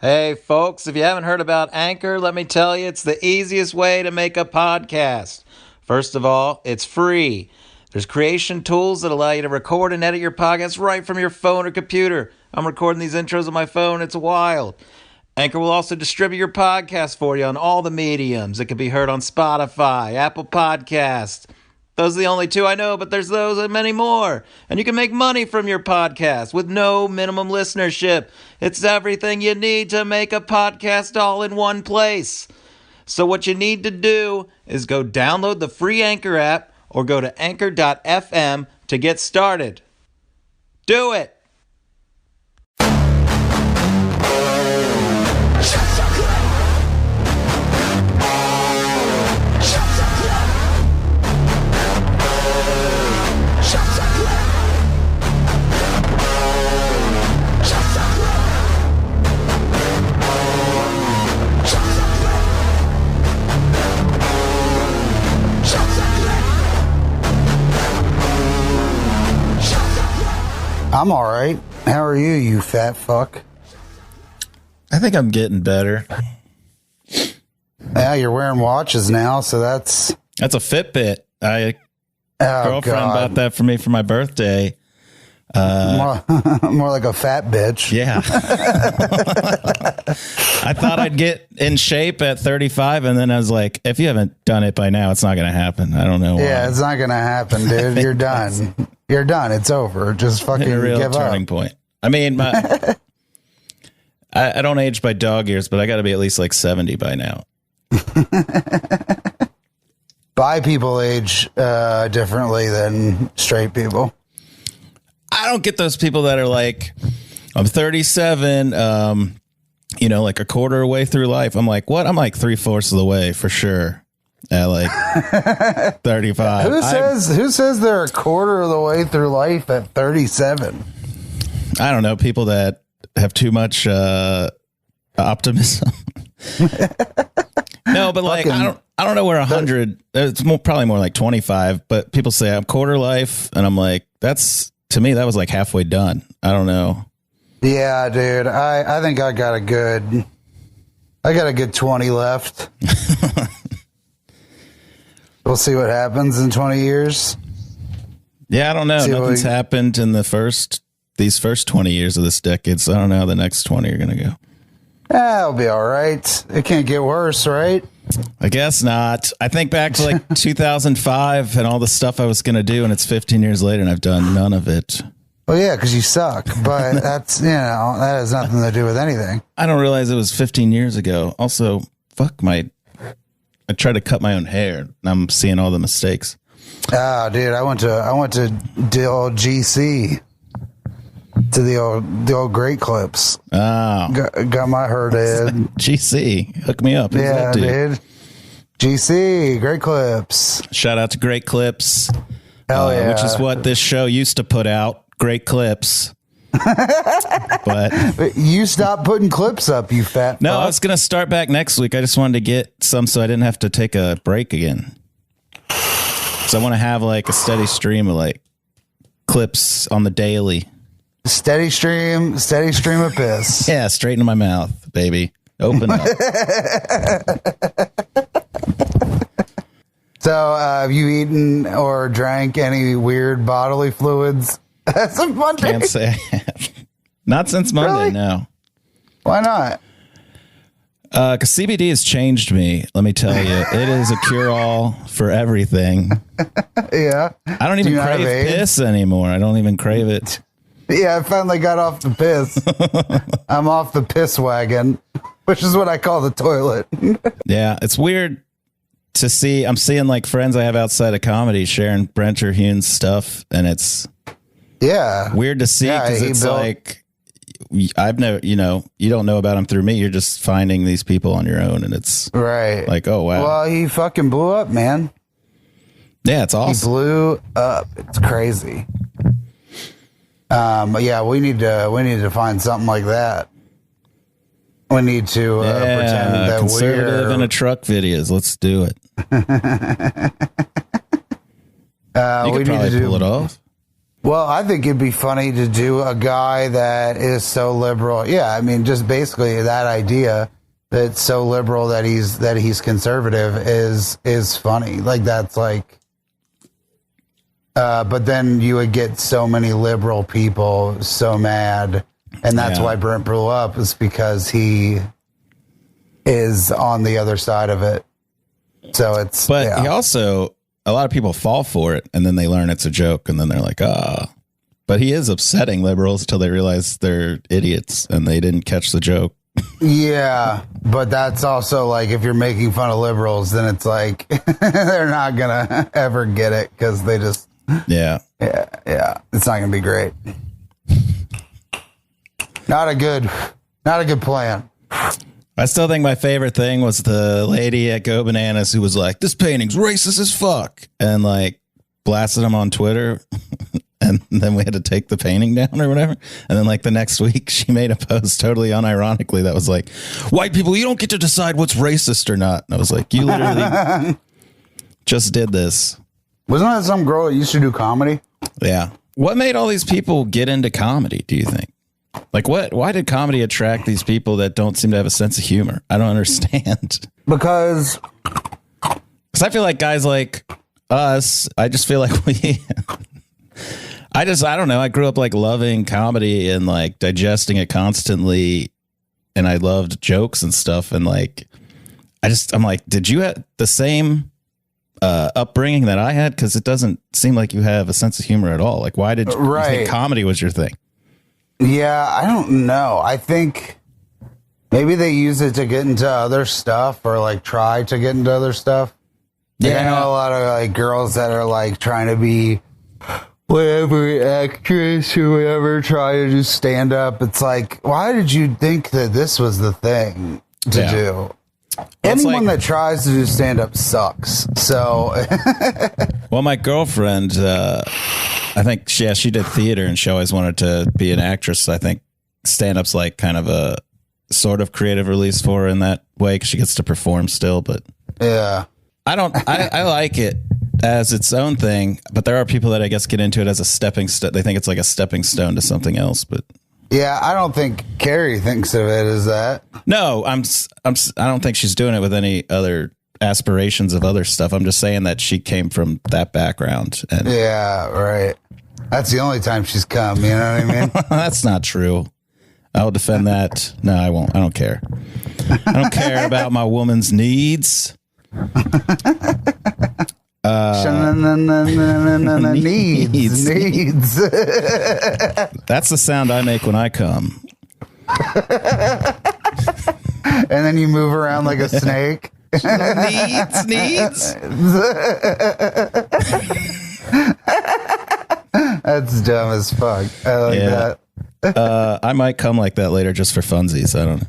Hey, folks, if you haven't heard about Anchor, let me tell you, it's the easiest way to make a podcast. First of all, it's free. There's creation tools that allow you to record and edit your podcast right from your phone or computer. I'm recording these intros on my phone. It's wild. Anchor will also distribute your podcast for you on all the mediums. It can be heard on Spotify, Apple Podcasts. Those are the only two I know, but there's those and many more. And you can make money from your podcast with no minimum listenership. It's everything you need to make a podcast all in one place. So what you need to do is go download the free Anchor app or go to anchor.fm to get started. Do it! I'm all right. How are you, you fat fuck? I think I'm getting better. Yeah, you're wearing watches now, so that's a Fitbit. Girlfriend bought that for me for my birthday. More like a fat bitch. Yeah. I thought I'd get in shape at 35, and then I was like, if you haven't done it by now, it's not going to happen. I don't know why. Yeah, it's not going to happen, dude. You're done. You're done. It's over. Just fucking a real give turning up. Point. I mean, I don't age by dog years, but I got to be at least like 70 by now. Bi people age differently than straight people. I don't get those people that are like, I'm 37, like a quarter way through life. I'm like, what? I'm like 3/4 of the way for sure. At like 35. Who says they're a quarter of the way through life at 37? I don't know. People that have too much optimism. No, but like I don't know where 100. It's probably more like 25. But people say I'm quarter life, and I'm like, to me that was like halfway done. I don't know. Yeah, dude. I think I got a good 20 left. We'll see what happens in 20 years. Yeah, I don't know. Nothing's happened in these first 20 years of this decade, so I don't know how the next 20 are going to go. It'll be all right. It can't get worse, right? I guess not. I think back to like 2005 and all the stuff I was going to do, and it's 15 years later, and I've done none of it. Well, yeah, because you suck, but that has nothing to do with anything. I don't realize it was 15 years ago. Also, I tried to cut my own hair, and I'm seeing all the mistakes. Oh, dude, I went to the old GC, to the old Great Clips. Oh, got my hair did. GC, hook me up. Yeah, dude. GC, Great Clips. Shout out to Great Clips. Hell yeah. Which is what this show used to put out. Great Clips. But you stop putting clips up, you fat no, fuck. I was going to start back next week. I just wanted to get some so I didn't have to take a break again. So I want to have like a steady stream of like clips on the daily. Steady stream of piss. Yeah, straight into my mouth, baby. Open up. So, have you eaten or drank any weird bodily fluids? That's a Monday. Can't say. Not since Monday, Really? no. Why not? Because CBD has changed me. Let me tell you, it is a cure-all for everything. Yeah. I don't even crave piss anymore. I don't even crave it. Yeah, I finally got off the piss. I'm off the piss wagon, which is what I call the toilet. Yeah, it's weird to see. I'm seeing like friends I have outside of comedy sharing Brent Terhune's stuff, and it's weird to see because it's like I've never, you don't know about him through me. You're just finding these people on your own, and it's right. Like, oh wow. Well, he fucking blew up, man. Yeah, it's awesome. He blew up. It's crazy. Yeah, we need to find something like that. We need to pretend that conservative in a truck videos. Let's do it. You could probably pull it off. Well, I think it'd be funny to do a guy that is so liberal. Yeah, I mean, just basically that idea that's so liberal that he's conservative is funny. Like that's like, but then you would get so many liberal people so mad, and that's why Brent blew up, is because he is on the other side of it. So it's, but he also, a lot of people fall for it and then they learn it's a joke and then they're like, but he is upsetting liberals until they realize they're idiots and they didn't catch the joke. Yeah, but that's also like, if you're making fun of liberals, then it's like they're not gonna ever get it because they just yeah, it's not gonna be great. Not a good plan. I still think my favorite thing was the lady at Go Bananas who was like, this painting's racist as fuck, and like blasted him on Twitter. And then we had to take the painting down or whatever. And then like the next week she made a post totally unironically that was like, white people, you don't get to decide what's racist or not. And I was like, you literally just did this. Wasn't that some girl that used to do comedy? Yeah. What made all these people get into comedy, do you think? Like why did comedy attract these people that don't seem to have a sense of humor? I don't understand. Because I feel like guys like us, I just feel like I don't know. I grew up like loving comedy and like digesting it constantly. And I loved jokes and stuff. And like, I'm like, did you have the same upbringing that I had? Cause it doesn't seem like you have a sense of humor at all. Like, why did you think comedy was your thing? Yeah, I don't know. I think maybe they use it to get into other stuff or like try to get into other stuff. Like, I know a lot of like girls that are like trying to be whatever actress or whatever, try to do stand up. It's like, why did you think that this was the thing to do? Well, anyone that tries to do stand up sucks. So, well, my girlfriend, I think she did theater and she always wanted to be an actress. I think stand up's like kind of a sort of creative release for her in that way because she gets to perform still. But yeah, I like it as its own thing, but there are people that I guess get into it as a stepping stone. They think it's like a stepping stone to something else. But yeah, I don't think Carrie thinks of it as that. No, I don't think she's doing it with any other aspirations of other stuff. I'm just saying that she came from that background. And yeah, right. That's the only time she's come. You know what I mean? That's not true. I'll defend that. No, I won't. I don't care. I don't care about my woman's needs. Needs. That's the sound I make when I come. And then you move around like a snake. Needs. That's dumb as fuck. I like that. I might come like that later just for funsies. I don't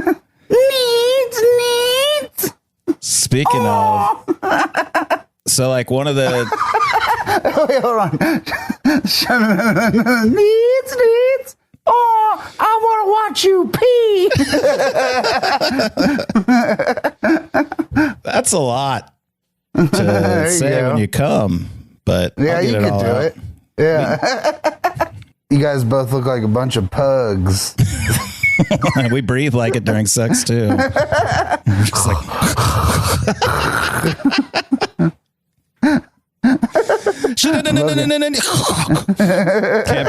know. Needs. Speaking of, so like one of the wait, hold on. Needs. Oh, I want to watch you pee. That's a lot to say when you come, but yeah, you can do it. Yeah, you guys both look like a bunch of pugs. We breathe like it during sex too. We're just like can't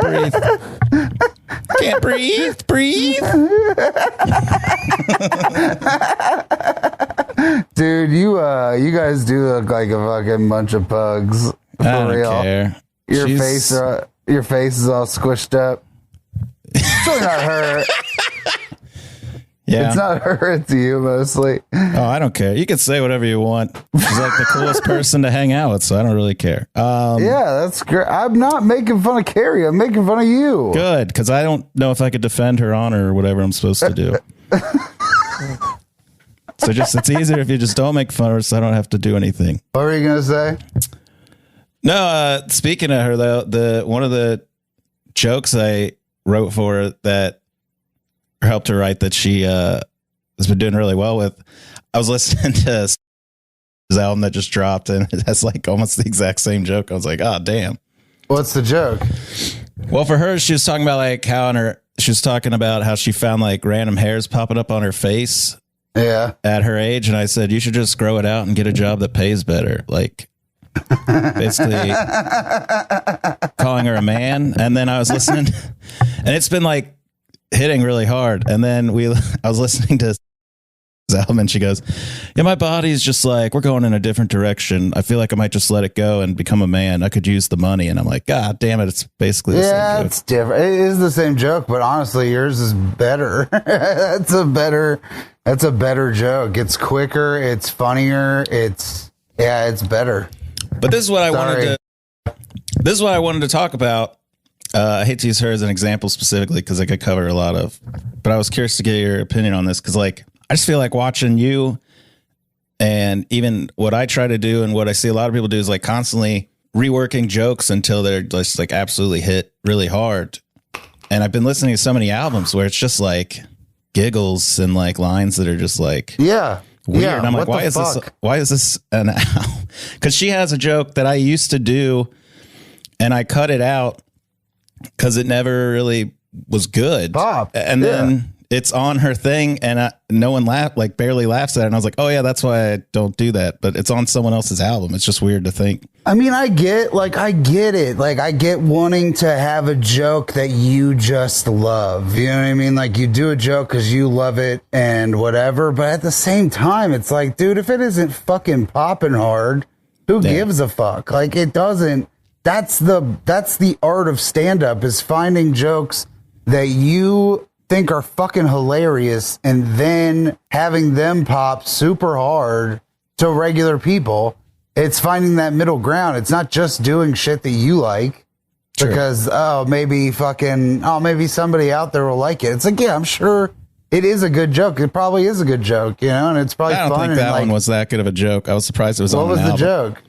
breathe. Can't breathe. Dude, you guys do look like a fucking bunch of pugs. For I don't real. care. Your face is all squished up. It's really not her. Yeah. It's not her, it's you mostly. Oh, I don't care. You can say whatever you want. She's like the coolest person to hang out with, so I don't really care. Yeah, that's great. I'm not making fun of Carrie. I'm making fun of you. Good, because I don't know if I could defend her honor or whatever I'm supposed to do. So it's easier if you just don't make fun of her so I don't have to do anything. What were you going to say? No, speaking of her, though, one of the jokes I wrote for her that helped her write that she has been doing really well with, I was listening to album that just dropped, and it has like almost the exact same joke. I was like, oh damn. What's the joke? Well, for her, she was talking about like she was talking about how she found like random hairs popping up on her face. Yeah. At her age, and I said, you should just grow it out and get a job that pays better. Like, basically calling her a man. And then I was listening, and it's been like hitting really hard. And then I was listening to this album, and she goes, yeah, my body's just like, we're going in a different direction. I feel like I might just let it go and become a man. I could use the money. And I'm like, God damn it, it's basically the same joke. It's different. It is the same joke, but honestly, yours is better. That's a better joke. It's quicker, it's funnier, it's better. But this is what I wanted to talk about. I hate to use her as an example specifically because I could cover a lot of, but I was curious to get your opinion on this because like I just feel like watching you, and even what I try to do and what I see a lot of people do is like constantly reworking jokes until they're just like absolutely hit really hard. And I've been listening to so many albums where it's just like giggles and like lines that are just like weird. And I'm like, why is this an album? Because she has a joke that I used to do and I cut it out because it never really was good. And then it's on her thing, and no one barely laughs at it. And I was like, oh yeah, that's why I don't do that. But it's on someone else's album. It's just weird to think. I mean, I get it. Like, I get wanting to have a joke that you just love. You know what I mean? Like, you do a joke because you love it and whatever. But at the same time, it's like, dude, if it isn't fucking popping hard, who gives a fuck? Like, it doesn't. That's the art of stand-up, is finding jokes that you think are fucking hilarious and then having them pop super hard to regular people. It's finding that middle ground. It's not just doing shit that you like. True. Because maybe somebody out there will like it. It's like, yeah, I'm sure it is a good joke. It probably is a good joke, you know, and it's probably fun. I don't think that one was that good of a joke. I was surprised it was on an album. What was the joke?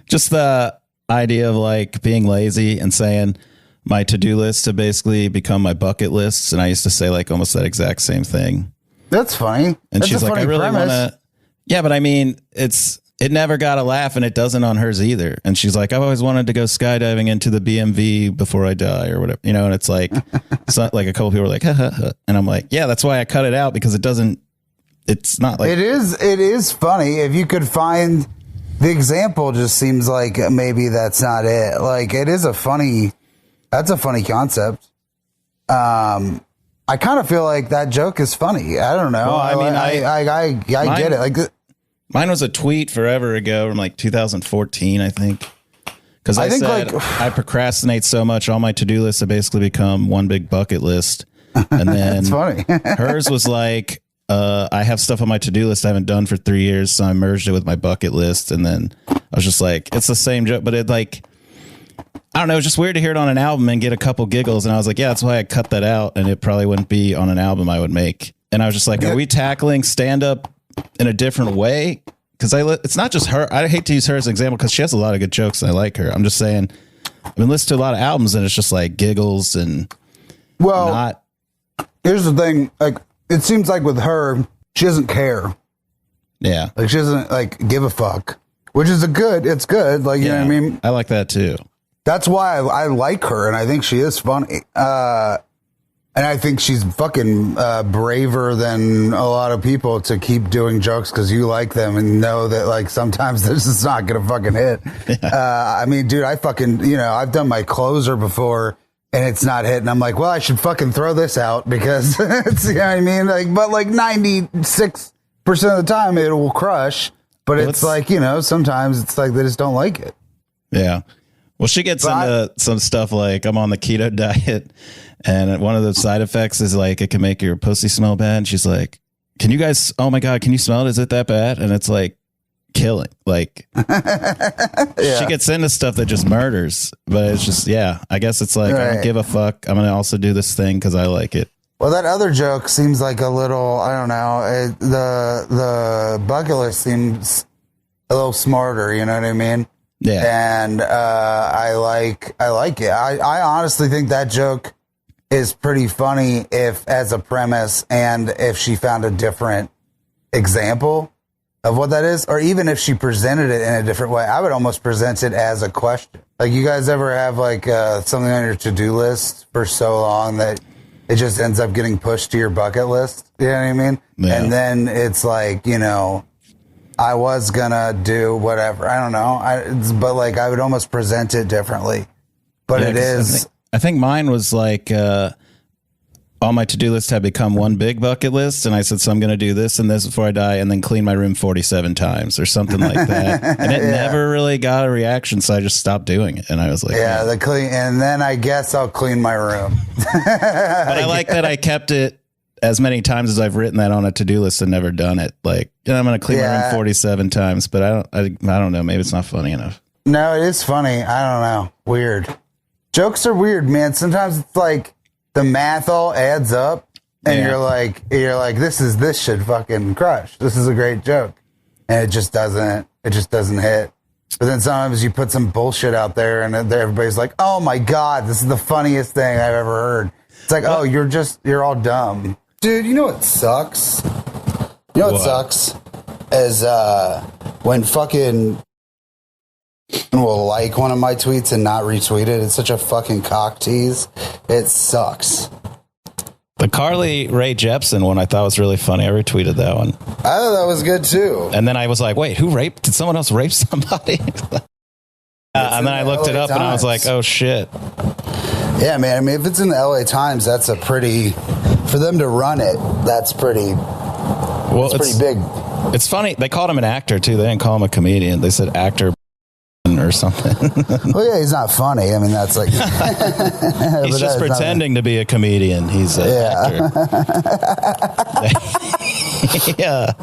Just the idea of like being lazy and saying my to-do list to basically become my bucket lists, and I used to say like almost that exact same thing. That's funny. And she's like, I really want to. Yeah, but I mean, it never got a laugh, and it doesn't on hers either. And she's like, I've always wanted to go skydiving into the BMV before I die or whatever, you know. And it's like, it's not like a couple people are like, ha, ha, ha. And I'm like, yeah, that's why I cut it out, because it doesn't. It's not like it is funny if you could find the example. Just seems like maybe that's not it. Like, it is that's a funny concept. I kind of feel like that joke is funny. I don't know. Well, I mean, I get it. Like, mine was a tweet forever ago from like 2014, I think. Because I said I procrastinate so much, all my to-do lists have basically become one big bucket list. And then that's funny. Hers was like, I have stuff on my to-do list I haven't done for 3 years, so I merged it with my bucket list. And then I was just like, it's the same joke, but it like, I don't know, it's just weird to hear it on an album and get a couple giggles. And I was like, yeah, that's why I cut that out, and it probably wouldn't be on an album I would make. And I was just like, are we tackling stand-up in a different way? Because it's not just her. I hate to use her as an example because she has a lot of good jokes and I like her. I'm just saying, I've been listening to a lot of albums and it's just like giggles and here's the thing. Like, it seems like with her, she doesn't care. Yeah. Like, she doesn't like give a fuck, which is it's good. Like, you know what I mean? I like that too. That's why I like her, and I think she is funny. And I think she's fucking braver than a lot of people to keep doing jokes because you like them and know that, like, sometimes this is not going to fucking hit. Yeah. I mean, dude, I've done my closer before and it's not hitting. I'm like, well, I should fucking throw this out because it's, you know what I mean? Like, but like 96% of the time it will crush. But it's like, you know, sometimes it's like they just don't like it. Yeah. Well, she gets into some stuff like, I'm on the keto diet, and one of the side effects is like it can make your pussy smell bad. And she's like, can you guys, oh my God, can you smell it? Is it that bad? And it's like killing. Like, she gets into stuff that just murders. But it's just, I guess it's like, I don't give a fuck. I'm going to also do this thing because I like it. Well, that other joke seems like a little, I don't know, the bucket list seems a little smarter, you know what I mean? Yeah. And I like it. I honestly think that joke is pretty funny if as a premise and if she found a different example. of what that is, or even if she presented it in a different way, I would almost present it as a question. Like, you guys ever have like something on your to-do list for so long that it just ends up getting pushed to your bucket list? You know what I mean? Yeah. And then it's like, you know, I was gonna do whatever. I don't know. But like, I would almost present it differently. But it is. I think mine was like, all my to-do lists have become one big bucket list, and I said, so I'm going to do this and this before I die, and then clean my room 47 times or something like that. And it never really got a reaction, so I just stopped doing it. And I was like, yeah, the clean, and then I guess I'll clean my room. But I like that I kept it as many times as I've written that on a to-do list and never done it. Like, you know, I'm going to clean my room 47 times, but I don't know. Maybe it's not funny enough. No, it is funny. I don't know. Weird. Jokes are weird, man. Sometimes it's like, the math all adds up, and you're like, this should fucking crush. This is a great joke, and it just doesn't hit. But then sometimes you put some bullshit out there, and everybody's like, oh my god, this is the funniest thing I've ever heard. It's like, oh, you're all dumb, dude. You know what sucks? You know what sucks is when fucking will like one of my tweets and not retweet it. It's such a fucking cock tease. It sucks. The Carly Rae Jepsen one I thought was really funny. I retweeted that one. I thought that was good too. And then I was like, wait, did someone else rape somebody? And then I looked it up and I was like, oh shit. Yeah, man. I mean, if it's in the LA Times, that's a pretty, for them to run it, that's pretty, that's pretty big. It's funny. They called him an actor too. They didn't call him a comedian. They said actor or something. Well, yeah, he's not funny. I mean, that's like he's just pretending to be a comedian. He's an actor. Yeah.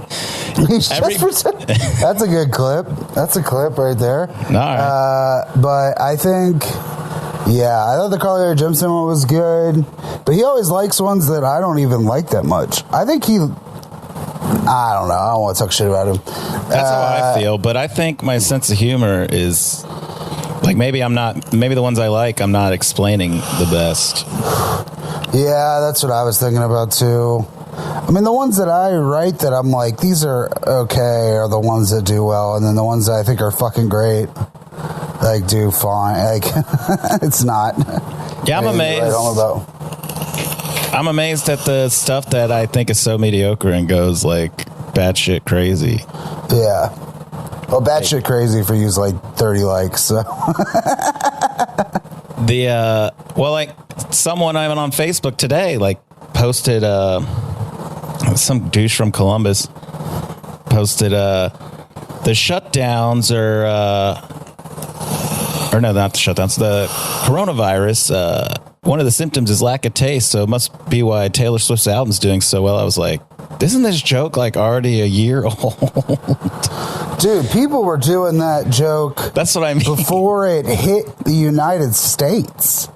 That's a good clip. That's a clip right there. All right. But I think, I thought the Carly Rae Jepsen one was good, but he always likes ones that I don't even like that much. I think I don't know. I don't want to talk shit about him. That's how I feel, but I think my sense of humor is like maybe the ones I like, I'm not explaining the best. Yeah, that's what I was thinking about too. I mean, the ones that I write that I'm like, these are okay, are the ones that do well, and then the ones that I think are fucking great, like, do fine. Like, it's not. Yeah, I'm amazed. I'm amazed at the stuff that I think is so mediocre and goes like batshit crazy. Yeah. Well, batshit crazy for you is like 30 likes. So. Like someone I went on Facebook today, like posted, some douche from Columbus posted, the shutdowns or no, not the shutdowns, the coronavirus, one of the symptoms is lack of taste, so it must be why Taylor Swift's album's doing so well. I was like, isn't this joke like already a year old? Dude, people were doing that joke. That's what I mean. Before it hit the United States.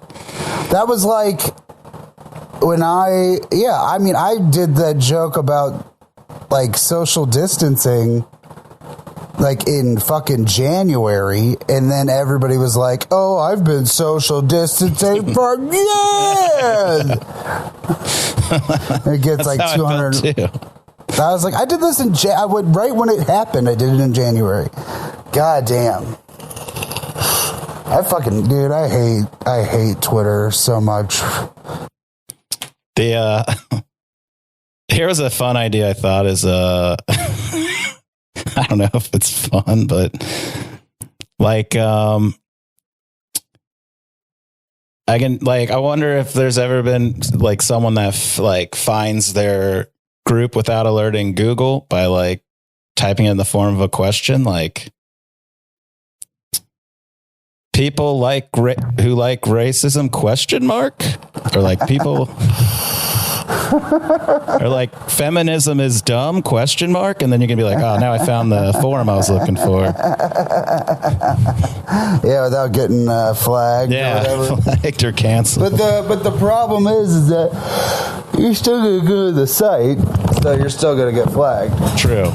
That was like when I did that joke about like social distancing like in fucking January, and then everybody was like, oh, I've been social distancing for years. It gets like 200. I was like, I did this right when it happened. I did it in January. God damn. I hate Twitter so much. Here was a fun idea I thought is I don't know if it's fun, but like I wonder if there's ever been like someone that finds their group without alerting Google by like typing it in the form of a question, like people who like racism ? Or like people or like feminism is dumb ? And then you can be like, oh, now I found the forum I was looking for. Yeah, without getting flagged. Yeah, or whatever. Flagged or canceled. But the problem is that you're still gonna go to the site, so you're still gonna get flagged. True.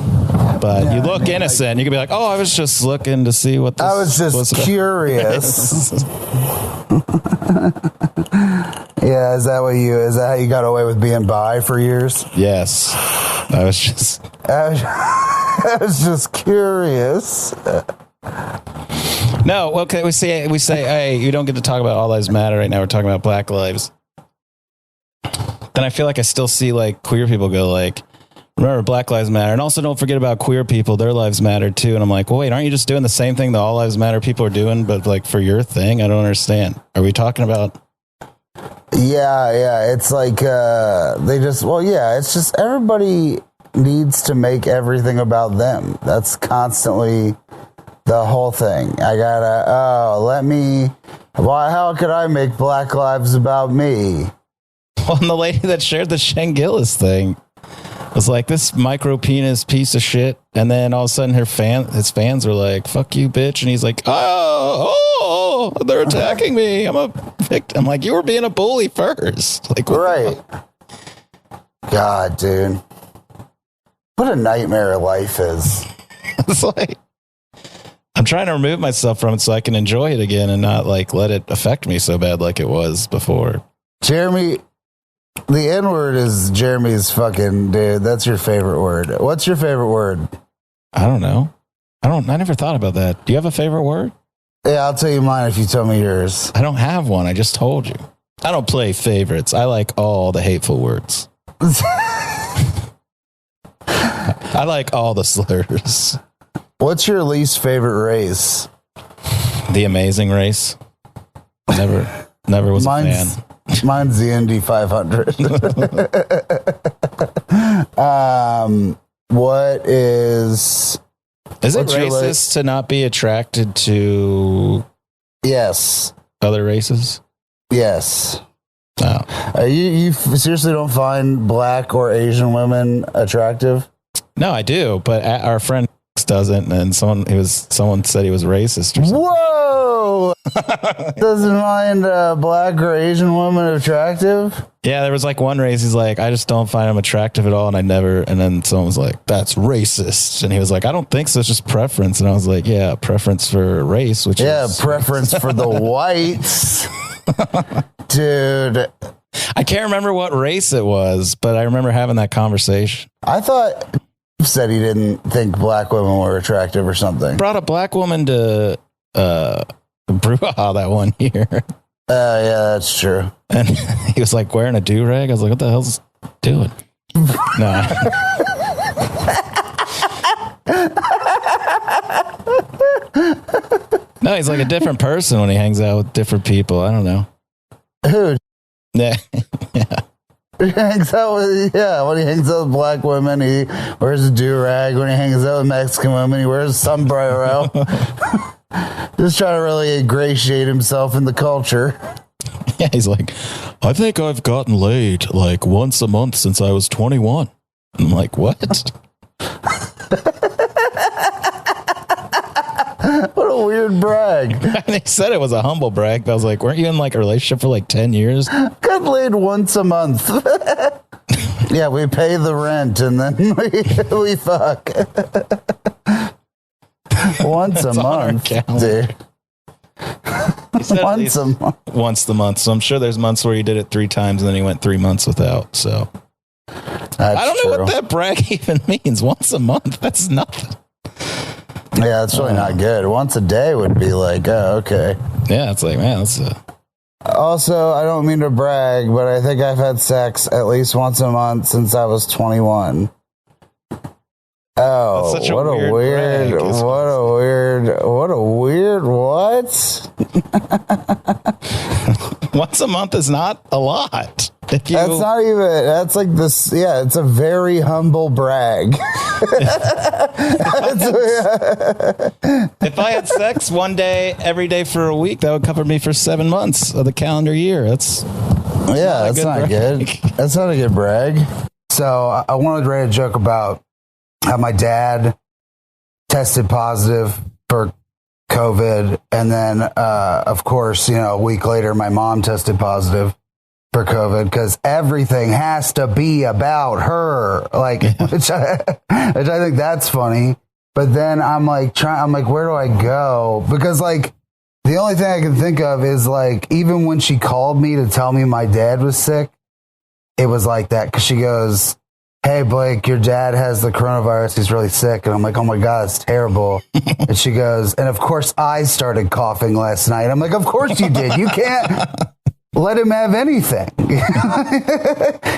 But you look innocent. You can be like, oh, I was just looking to see what this was. I was just curious. Yeah, is that how you got away with being bi for years? Yes. I was just I was just curious. No, okay. We say, hey, you don't get to talk about All Lives Matter right now. We're talking about Black lives. Then I feel like I still see like queer people go like, remember Black Lives Matter, and also don't forget about queer people. Their lives matter too. And I'm like, well, wait, aren't you just doing the same thing that All Lives Matter people are doing, but like for your thing? I don't understand. Are we talking about? Yeah. It's like it's just everybody needs to make everything about them. That's constantly the whole thing. How could I make Black lives about me? Well, and the lady that shared the Shangilis thing was like, this micro penis piece of shit. And then all of a sudden his fans were like, fuck you, bitch. And he's like, oh, they're attacking me. I'm a victim. I'm like, you were being a bully first. Like, right. God, dude. What a nightmare life is. It's like, I'm trying to remove myself from it so I can enjoy it again and not like let it affect me so bad like it was before. Jeremy, the N word is Jeremy's fucking dude. That's your favorite word. What's your favorite word? I don't know. I never thought about that. Do you have a favorite word? Yeah, I'll tell you mine if you tell me yours. I don't have one. I just told you. I don't play favorites. I like all the hateful words. I like all the slurs. What's your least favorite race? The Amazing Race. Never was a fan. Mine's the Indy 500. What is... Is it racist to not be attracted to... Yes. Other races? Yes. Oh. You seriously don't find Black or Asian women attractive? No, I do, but our friend doesn't, and someone said he was racist or something. Whoa! Doesn't find Black or Asian women attractive? Yeah, there was like one race. He's like, I just don't find them attractive at all, and then someone was like, that's racist, and he was like, I don't think so. It's just preference, and I was like, yeah, preference for race, which is preference for the whites, dude. I can't remember what race it was, but I remember having that conversation. I thought said he didn't think Black women were attractive or something. Brought a Black woman to Brouhaha that one year. Yeah, that's true. And he was like wearing a do-rag. I was like, what the hell's he doing? Nah. No, he's like a different person when he hangs out with different people. I don't know. Who? Yeah. Yeah. He hangs out with, when he hangs out with Black women, he wears a do-rag. When he hangs out with Mexican women, he wears a sombrero. Just trying to really ingratiate himself in the culture. Yeah, he's like, I think I've gotten laid like once a month since I was 21. I'm like, what? What a weird brag. And he said it was a humble brag, but I was like, weren't you in like a relationship for like 10 years? Got laid once a month. Yeah, we pay the rent and then we fuck. Once a month, dude. Once a month. Once a month. So I'm sure there's months where he did it 3 times and then he went 3 months without. So I don't know what that brag even means. Once a month. That's nothing. Yeah, that's really not good. Once a day would be like, oh, okay. Yeah, it's like, man, that's Also, I don't mean to brag, but I think I've had sex at least once a month since I was 21. Oh, what a weird, what? Once a month is not a lot. That's not even, that's like this, yeah, it's a very humble brag. If I had sex one day, every day for a week, that would cover me for 7 months of the calendar year. That's not good. That's not a good brag. So I wanted to write a joke about how my dad tested positive for COVID. And then, of course, a week later, my mom tested positive for COVID because everything has to be about her. Like, which I think that's funny. But then I'm like, where do I go? Because like, the only thing I can think of is like, even when she called me to tell me my dad was sick, it was like that. Cause she goes, hey, Blake, your dad has the coronavirus. He's really sick. And I'm like, oh my God, it's terrible. And she goes, and of course I started coughing last night. I'm like, of course you did. You can't let him have anything.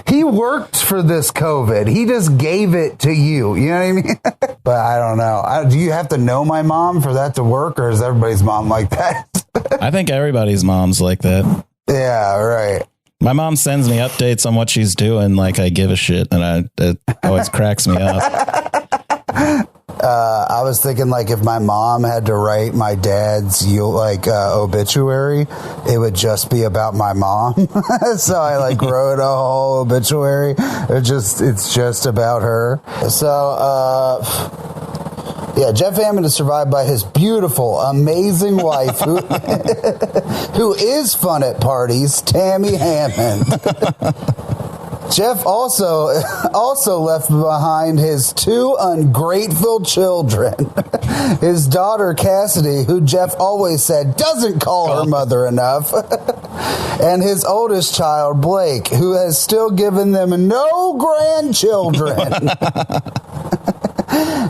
He worked for this COVID. He just gave it to you. You know what I mean? But I don't know. Do you have to know my mom for that to work, or is everybody's mom like that? I think everybody's mom's like that. Yeah, right. My mom sends me updates on what she's doing, like I give a shit, and it always cracks me up. I was thinking, like, if my mom had to write my dad's obituary, it would just be about my mom. So I wrote a whole obituary. It's just about her. So yeah, Jeff Hammond is survived by his beautiful, amazing wife, who is fun at parties, Tammy Hammond. Jeff also left behind his 2 ungrateful children. His daughter, Cassidy, who Jeff always said doesn't call her mother enough, and his oldest child, Blake, who has still given them no grandchildren.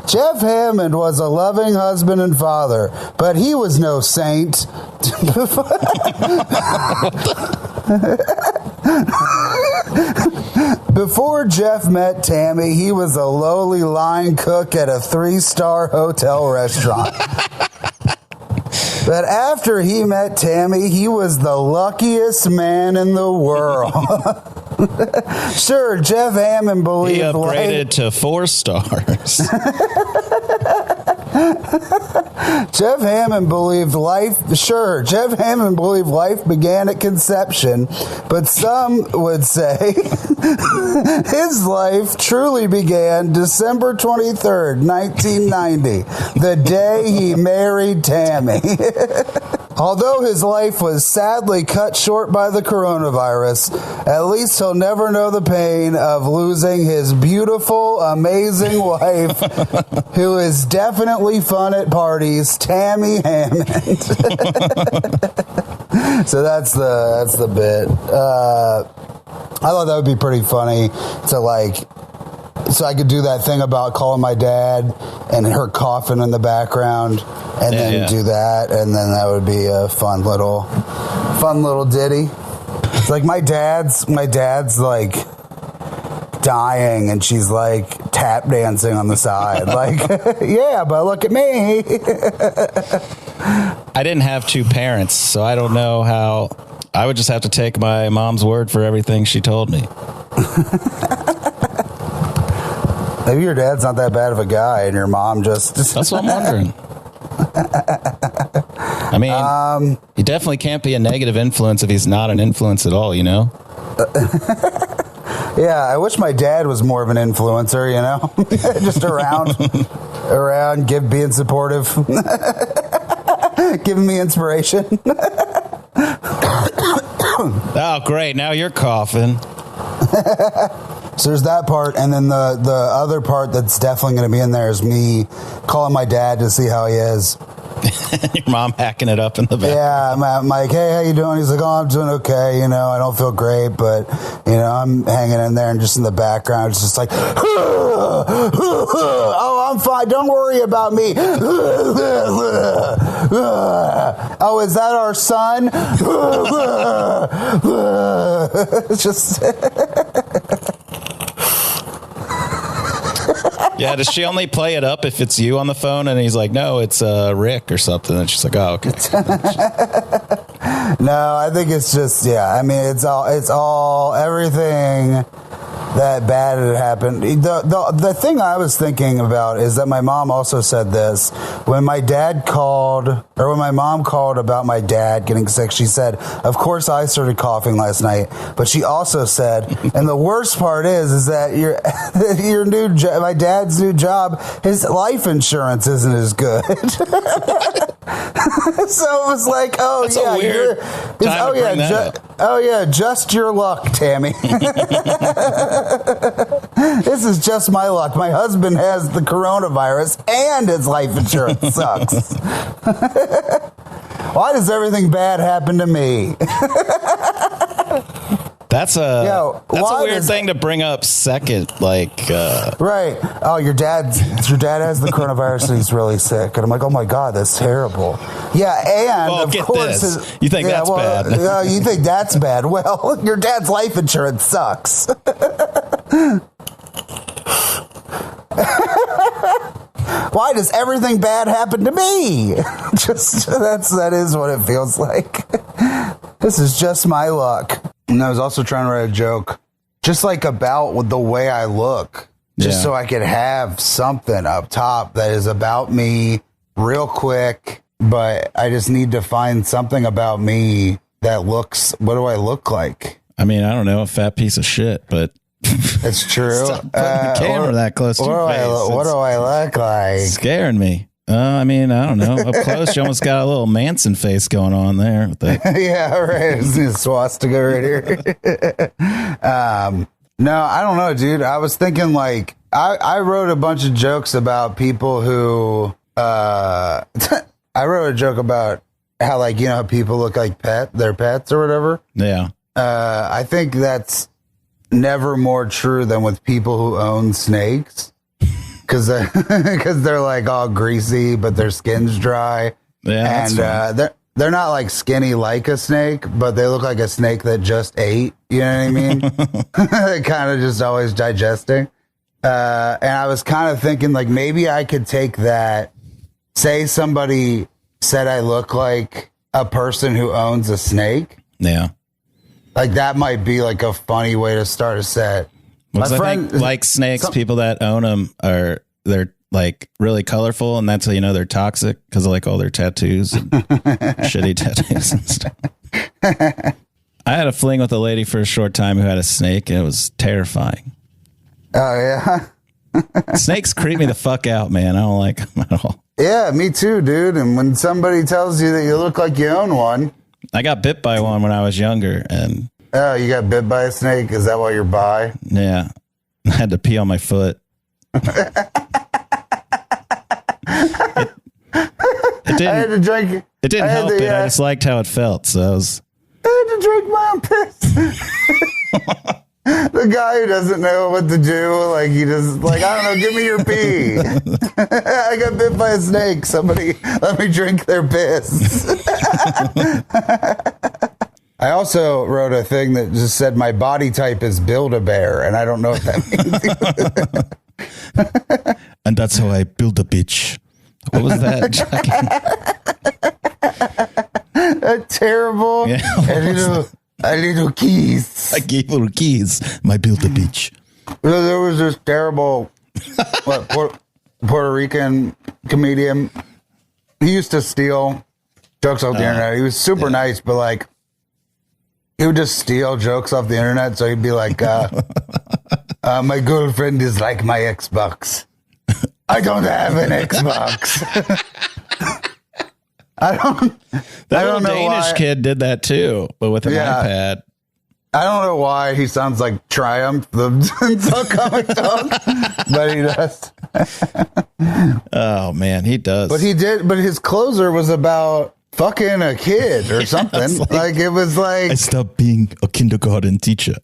Jeff Hammond was a loving husband and father, but he was no saint. Before Jeff met Tammy, he was a lowly line cook at a 3-star hotel restaurant. But after he met Tammy, he was the luckiest man in the world. Sure, Jeff Hammond believed he upgraded to 4 stars. Jeff Hammond believed life began at conception, but some would say his life truly began December 23rd, 1990, the day he married Tammy. Although his life was sadly cut short by the coronavirus, at least he'll never know the pain of losing his beautiful, amazing wife, who is definitely fun at parties, Tammy Hammond. So that's the bit. I thought that would be pretty funny to so I could do that thing about calling my dad and her coughing in the background, and then do that, and then that would be a fun little ditty. It's like my dad's dying, and she's tap dancing on the side, yeah, but look at me. I didn't have 2 parents, so I don't know how. I would just have to take my mom's word for everything she told me. Maybe your dad's not that bad of a guy, and your mom just... That's what I'm wondering. I mean, he definitely can't be a negative influence if he's not an influence at all, you know? Yeah, I wish my dad was more of an influencer, you know? Just around, being supportive, giving me inspiration. Oh, great. Now you're coughing. So there's that part, and then the other part that's definitely going to be in there is me calling my dad to see how he is. Your mom hacking it up in the back. Yeah, I'm like, hey, how you doing? He's like, oh, I'm doing okay. You know, I don't feel great, but, you know, I'm hanging in there, and just in the background, it's just like, oh, I'm fine. Don't worry about me. Oh, is that our son? It's just... Yeah, does she only play it up if it's you on the phone? And he's like, no, it's Rick or something. And she's like, oh, okay. No, I think it's just, yeah. I mean, it's all everything that bad had happened. The thing I was thinking about is that my mom also said this when my mom called about my dad getting sick. She said, of course I started coughing last night, but she also said, and the worst part is that my dad's new job, his life insurance isn't as good. So it was like, oh, that's yeah, just your luck, Tammy. This is just my luck. My husband has the coronavirus and his life insurance sucks. Why does everything bad happen to me? That's a weird thing to bring up second, like right. Oh, your dad has the coronavirus and he's really sick, and I'm like, oh my god, that's terrible. Yeah, and of course, you think that's bad? You think that's bad? Well, your dad's life insurance sucks. Why does everything bad happen to me? That is what it feels like. This is just my luck. And I was also trying to write a joke, just like about the way I look, just so I could have something up top that is about me real quick. But I just need to find something about me that looks. What do I look like? I mean, I don't know, a fat piece of shit, but it's true. Stop putting the camera that close to your face. What do I look like? Scaring me. I mean, I don't know. Up close, you almost got a little Manson face going on there. With that. Yeah, right. It's a swastika right here. No, I don't know, dude. I was thinking like I wrote a bunch of jokes about people who. I wrote a joke about how, like, you know, how people look like their pets or whatever. Yeah. I think that's never more true than with people who own snakes. Because they're like all greasy, but their skin's dry. Yeah, and they're not like skinny like a snake, but they look like a snake that just ate. You know what I mean? They're kind of just always digesting. And I was kind of thinking like maybe I could take that. Say somebody said I look like a person who owns a snake. Yeah, like that might be like a funny way to start a set. Because I think, like snakes, people that own them they're like really colorful, and that's how you know they're toxic because of like all their tattoos, and shitty tattoos and stuff. I had a fling with a lady for a short time who had a snake, and it was terrifying. Oh yeah, snakes creep me the fuck out, man. I don't like them at all. Yeah, me too, dude. And when somebody tells you that you look like you own one, I got bit by one when I was younger, and. Oh, you got bit by a snake? Is that why you're bi? Yeah. I had to pee on my foot. It didn't, I had to drink. It didn't help it. I just liked how it felt. So I had to drink my own piss. The guy who doesn't know what to do, like he just like, I don't know, give me your pee. I got bit by a snake. Somebody let me drink their piss. I also wrote a thing that just said my body type is Build-A-Bear, and I don't know what that means. And that's how I build a bitch. What was that? Terrible. Yeah, a little keys. I gave little keys. My Build-A-Bitch. There was this terrible Puerto Rican comedian. He used to steal jokes off the internet. He was super nice, but like, he would just steal jokes off the internet. So he'd be like, my girlfriend is like my Xbox. I don't have an Xbox. I don't know Danish why. kid did that too, but with an iPad. I don't know why he sounds like Triumph, the comic dog, but he does. Oh man, he does. But he did. But his closer was about fucking a kid or something. Like it was like I stopped being a kindergarten teacher.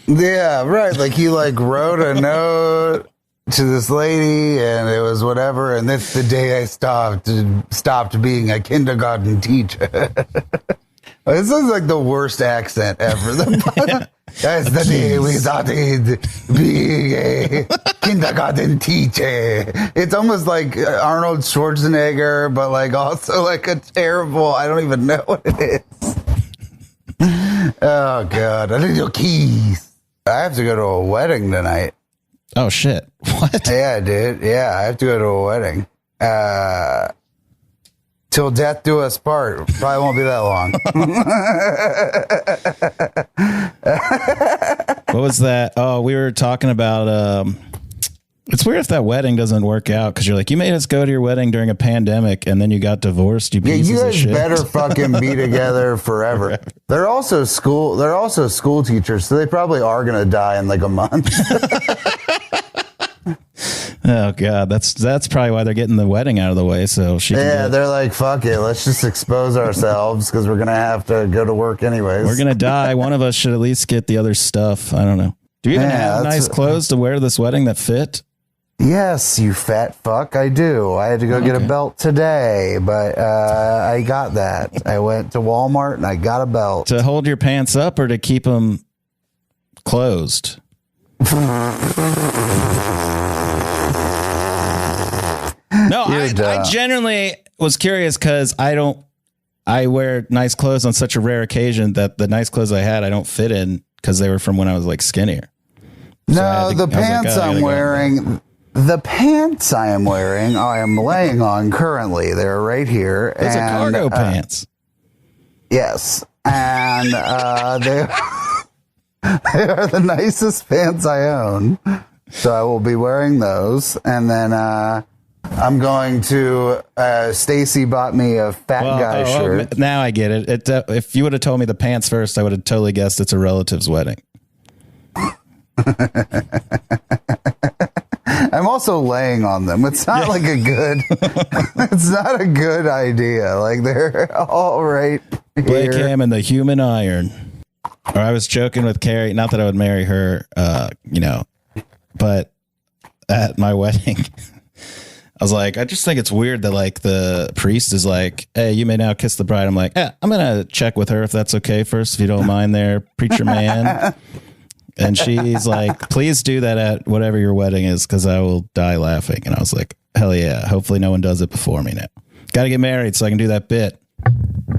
Yeah, right. Like he like wrote a note to this lady, and it was whatever. And that's the day I stopped being a kindergarten teacher. This is like the worst accent ever. That's the day we started being a kindergarten teacher. It's almost like Arnold Schwarzenegger, but like also like a terrible, I don't even know what it is. Oh, God. I need your keys. I have to go to a wedding tonight. Oh, shit. What? Yeah, dude. Yeah, I have to go to a wedding. Till death do us part. Probably won't be that long. What was that? Oh, we were talking about it's weird if that wedding doesn't work out because you're like, you made us go to your wedding during a pandemic and then you got divorced. You pieces of shit. You guys better fucking be together forever. They're also school teachers, so they probably are gonna die in like a month. Oh God, that's probably why they're getting the wedding out of the way. So she. Yeah, they're like, fuck it, let's just expose ourselves because we're gonna have to go to work anyways. We're gonna die. One of us should at least get the other stuff. I don't know. Do you even have nice clothes to wear to this wedding that fit? Yes, you fat fuck, I do. I had to go get a belt today, but I got that. I went to Walmart and I got a belt. To hold your pants up or to keep them closed? No, I genuinely was curious because I wear nice clothes on such a rare occasion that the nice clothes I had, I don't fit in because they were from when I was like skinnier. No, the pants I'm wearing, I am laying on currently. They're right here. Those are cargo pants. Yes. And they are the nicest pants I own. So I will be wearing those. And then I'm going to, Stacy bought me a fat guy shirt. Now I get it. If you would have told me the pants first, I would have totally guessed it's a relative's wedding. I'm also laying on them. It's not like it's not a good idea. Like they're all right here. Blake Ham and the human iron. Or I was joking with Carrie, not that I would marry her, but at my wedding, I was like, I just think it's weird that like the priest is like, hey, you may now kiss the bride. I'm like, yeah, I'm going to check with her if that's okay first, if you don't mind there, preacher man. And she's like, please do that at whatever your wedding is because I will die laughing. And I was like, hell yeah. Hopefully no one does it before me now. Got to get married so I can do that bit.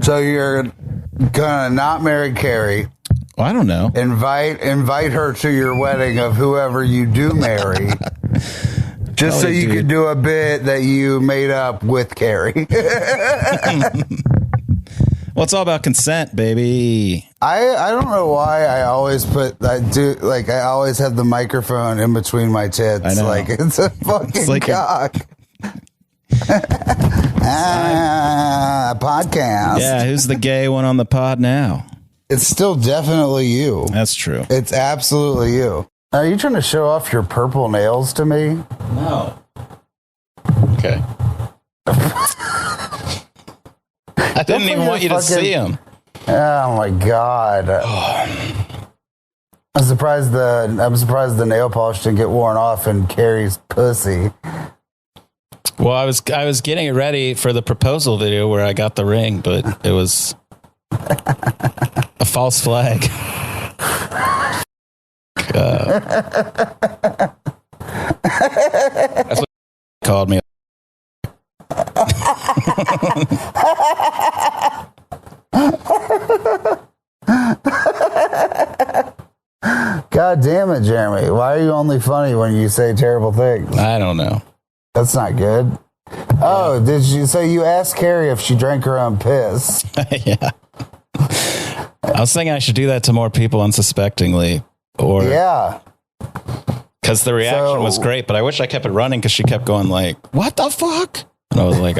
So you're going to not marry Carrie. Well, I don't know. Invite her to your wedding of whoever you do marry. Just so you could do a bit that you made up with Carrie. Well, it's all about consent, baby. I don't know why I always I always have the microphone in between my tits. I know. Like it's a fucking cock. A podcast. Yeah, who's the gay one on the pod now? It's still definitely you. That's true. It's absolutely you. Are you trying to show off your purple nails to me? No. Okay. I didn't even want you to see them. Oh my God. I'm surprised the nail polish didn't get worn off in Carrie's pussy. Well, I was getting it ready for the proposal video where I got the ring, but it was a false flag. That's what called me. God damn it, Jeremy. Why are you only funny when you say terrible things? I don't know. That's not good. Oh, did you say you asked Carrie if she drank her own piss? Yeah. I was thinking I should do that to more people unsuspectingly. Or yeah. Because the reaction was great, but I wish I kept it running because she kept going like, what the fuck? And I was like,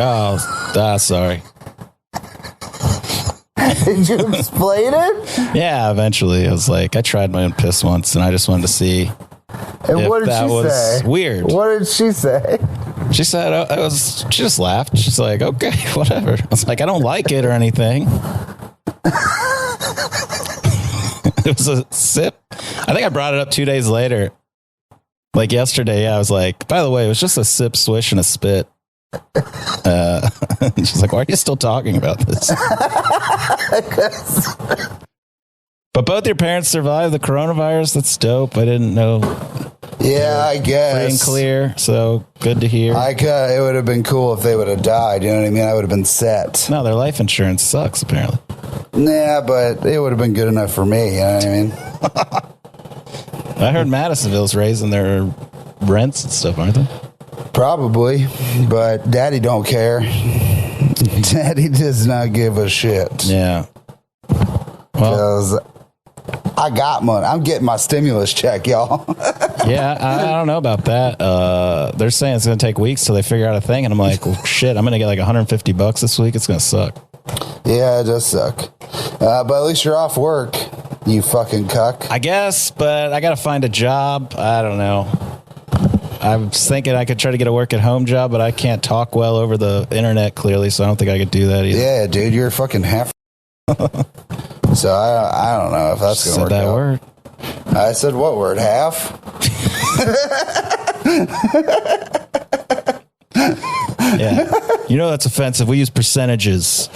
sorry. Did you explain it? Yeah, eventually. I was like, I tried my own piss once and I just wanted to see. And what did she say? Weird. What did she say? She said, she just laughed. She's like, okay, whatever. I was like, I don't like it or anything. It was a sip. I think I brought it up 2 days later. Like yesterday, I was like, by the way, it was just a sip, swish, and a spit. She's like, why are you still talking about this? But both your parents survived the coronavirus. That's dope. I didn't know. Yeah, I guess. Free and clear. So good to hear. It would have been cool if they would have died. You know what I mean? I would have been set. No, their life insurance sucks, apparently. Nah, but it would have been good enough for me. You know what I mean? I heard Madisonville's raising their rents and stuff, aren't they? Probably, but Daddy don't care. Daddy does not give a shit. Yeah. Because I got money. I'm getting my stimulus check, y'all. Yeah, I don't know about that. They're saying it's going to take weeks till they figure out a thing. And I'm like, well, shit, I'm going to get like $150 this week. It's going to suck. Yeah, it does suck. But at least you're off work, you fucking cuck. I guess, but I got to find a job. I don't know. I was thinking I could try to get a work at home job, but I can't talk well over the internet clearly, so I don't think I could do that either. Yeah, dude, you're fucking half. So I don't know if that's gonna work. Said that word. I said what word? Half. Yeah, you know that's offensive. We use percentages.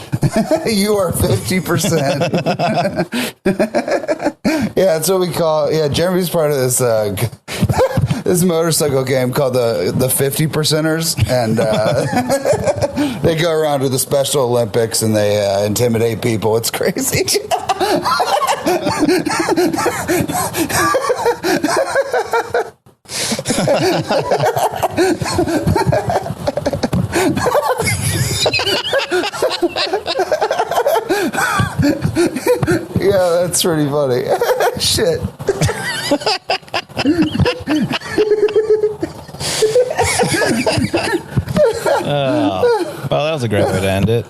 You are 50%. Yeah, that's what we call. Yeah, Jeremy's part of this this motorcycle game called the 50%ers, and they go around to the Special Olympics and they intimidate people. It's crazy. Yeah, that's pretty funny. Shit. Well, that was a great way to end it.